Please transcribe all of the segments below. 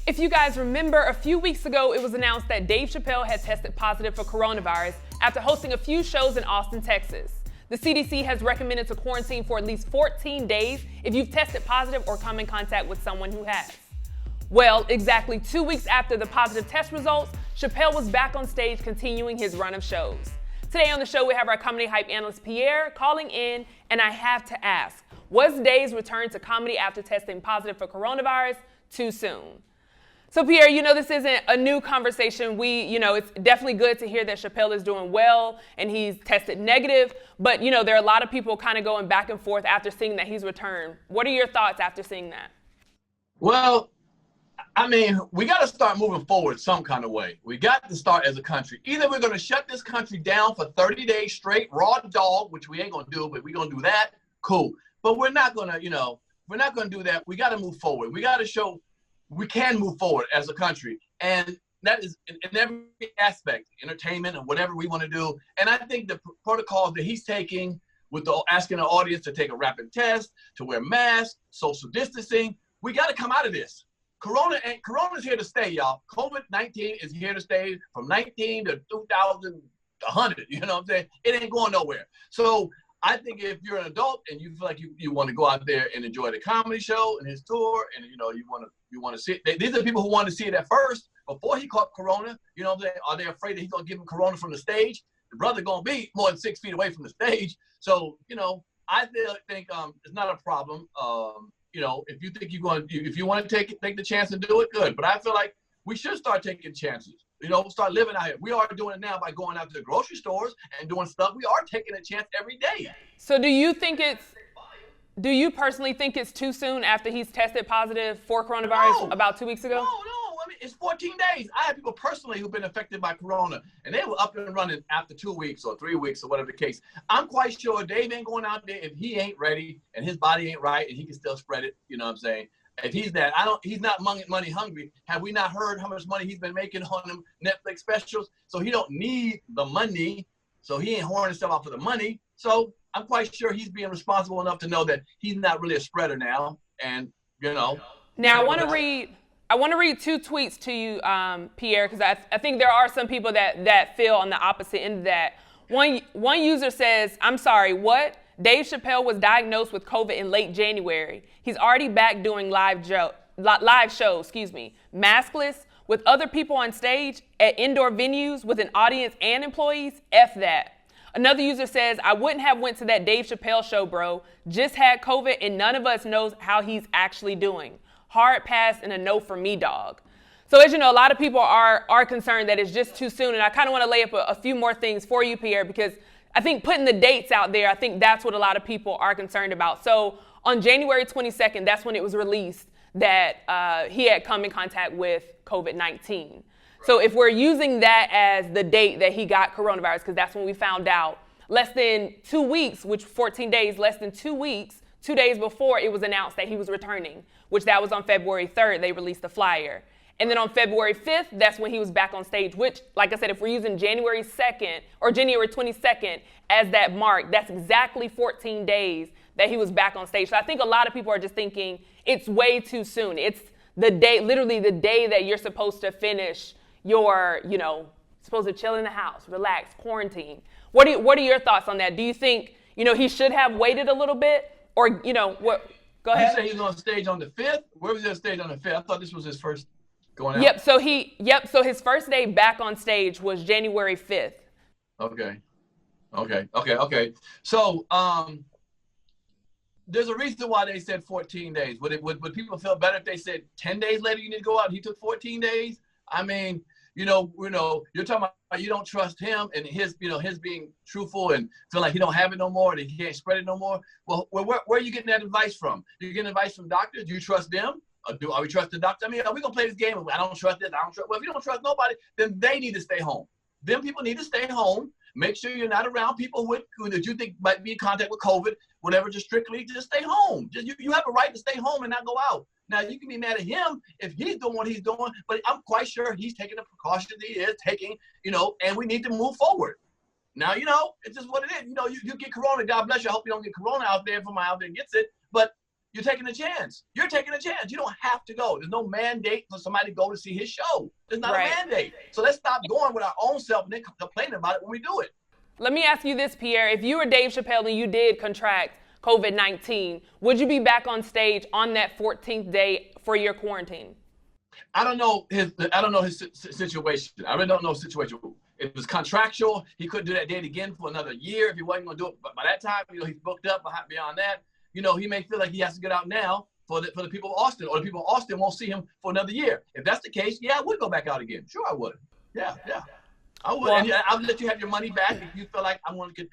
If you guys remember, a few weeks ago, it was announced that Dave Chappelle had tested positive for coronavirus after hosting a few shows in Austin, Texas. The CDC has recommended to quarantine for at least 14 days if you've tested positive or come in contact with someone who has. Well, exactly 2 weeks after the positive test results, Chappelle was back on stage continuing his run of shows. Today on the show, we have our comedy hype analyst Pierre calling in, and I have to ask, was Dave's return to comedy after testing positive for coronavirus too soon? So Pierre, this isn't a new conversation. It's definitely good to hear that Chappelle is doing well and he's tested negative, but there are a lot of people kind of going back and forth after seeing that he's returned. What are your thoughts after seeing that? Well, we got to start moving forward some kind of way. We got to start as a country. Either we're going to shut this country down for 30 days straight, raw dog, which we ain't going to do, but we're going to do that, cool. But we're not going to, we're not going to do that. We got to move forward. We got to show we can move forward as a country. And that is in every aspect, entertainment and whatever we want to do. And I think the protocols that he's taking with asking the audience to take a rapid test, to wear masks, social distancing, we got to come out of this. Corona's here to stay, y'all. COVID-19 is here to stay from 19 to 2100. You know what I'm saying? It ain't going nowhere. So I think if you're an adult and you feel like you want to go out there and enjoy the comedy show and his tour, and you want to see it. These are the people who wanted to see it at first before he caught corona. You know what I'm saying? Are they afraid that he's gonna give him corona from the stage? The brother gonna be more than 6 feet away from the stage. So I think it's not a problem. If you think if you want to take the chance and do it, good. But I feel like we should start taking chances. Start living out here. We are doing it now by going out to the grocery stores and doing stuff. We are taking a chance every day. So do you personally think it's too soon after he's tested positive for coronavirus about 2 weeks ago? No. It's 14 days. I have people personally who've been affected by corona, and they were up and running after 2 weeks or 3 weeks or whatever the case. I'm quite sure Dave ain't going out there if he ain't ready and his body ain't right and he can still spread it. You know what I'm saying? If he's he's not money hungry. Have we not heard how much money he's been making on them Netflix specials? So he don't need the money. So he ain't whoring himself out for the money. So I'm quite sure he's being responsible enough to know that he's not really a spreader now. And Now I want to read 2 tweets to you, Pierre, because I think there are some people that feel on the opposite end of that. One user says, "I'm sorry, what? Dave Chappelle was diagnosed with COVID in late January. He's already back doing live shows, maskless, with other people on stage at indoor venues with an audience and employees. F that." Another user says, "I wouldn't have went to that Dave Chappelle show, bro. Just had COVID and none of us knows how he's actually doing. Hard pass and a no for me, dog." So as you know, a lot of people are concerned that it's just too soon. And I kind of want to lay up a few more things for you, Pierre, because I think putting the dates out there, I think that's what a lot of people are concerned about. So on January 22nd, that's when it was released that he had come in contact with COVID-19. So if we're using that as the date that he got coronavirus, because that's when we found out, less than 2 weeks, which 14 days, less than 2 weeks, 2 days before it was announced that he was returning, which that was on February 3rd, they released the flyer. And then on February 5th, that's when he was back on stage, which, like I said, if we're using January 2nd or January 22nd as that mark, that's exactly 14 days that he was back on stage. So I think a lot of people are just thinking it's way too soon. It's the day, literally the day that you're supposed to finish your, supposed to chill in the house, relax, quarantine. What are your thoughts on that? Do you think, he should have waited a little bit? Or, what? Go ahead. You say he was on stage on the 5th? Where was he on stage on the 5th? I thought this was his first going out. So his first day back on stage was January 5th. Okay. So, there's a reason why they said 14 days. Would people feel better if they said 10 days later you need to go out and he took 14 days? You're talking about you don't trust him and his being truthful and feel like he don't have it no more and he can't spread it no more. Well, where are you getting that advice from? You're getting advice from doctors? Do you trust them? Are we trust the doctor? Are we going to play this game? I don't trust this. I don't trust. Well, if you don't trust nobody, then they need to stay home. Them people need to stay home. Make sure you're not around people who that you think might be in contact with COVID, whatever, just stay home. You have a right to stay home and not go out. Now, you can be mad at him if he's doing what he's doing, but I'm quite sure he's taking the precautions he is taking, and we need to move forward. Now, it's just what it is. You get corona, God bless you. I hope you don't get corona out there if I'm out there and gets it. But you're taking a chance. You're taking a chance. You don't have to go. There's no mandate for somebody to go to see his show. There's not a mandate. So let's stop going with our own self and then complaining about it when we do it. Let me ask you this, Pierre. If you were Dave Chappelle and you did contract COVID-19, would you be back on stage on that 14th day for your quarantine? I don't know his situation. I really don't know his situation. If it was contractual, he couldn't do that date again for another year if he wasn't going to do it. But by that time, he's booked up beyond that. He may feel like he has to get out now for the people of Austin, or the people of Austin won't see him for another year. If that's the case, yeah, I would go back out again. Sure, I would. Yeah. I would. Well, and I'll let you have your money back if you feel like I want to,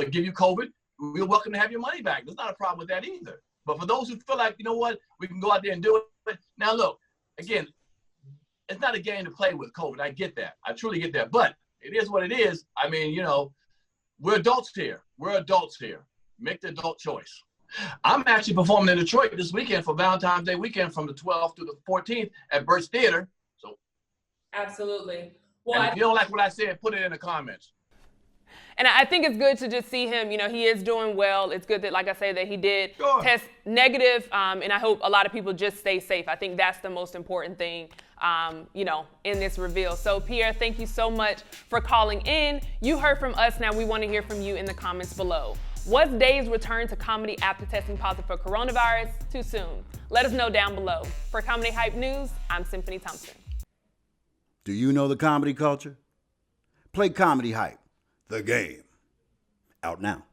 give you COVID. We're welcome to have your money back. There's not a problem with that either. But for those who feel like, you know what, we can go out there and do it. Now, look, again, it's not a game to play with COVID. I get that. I truly get that. But it is what it is. I mean, we're adults here. Make the adult choice. I'm actually performing in Detroit this weekend for Valentine's Day weekend from the 12th to the 14th at Burt's Theater. So, absolutely. Well, if you don't like what I said, put it in the comments. And I think it's good to just see him, he is doing well. It's good that, like I say, that he did test negative, and I hope a lot of people just stay safe. I think that's the most important thing, in this reveal. So, Pierre, thank you so much for calling in. You heard from us. Now we want to hear from you in the comments below. Was Dave's return to comedy after testing positive for coronavirus too soon? Let us know down below. For Comedy Hype News, I'm Symphony Thompson. Do you know the comedy culture? Play Comedy Hype, the game. Out now.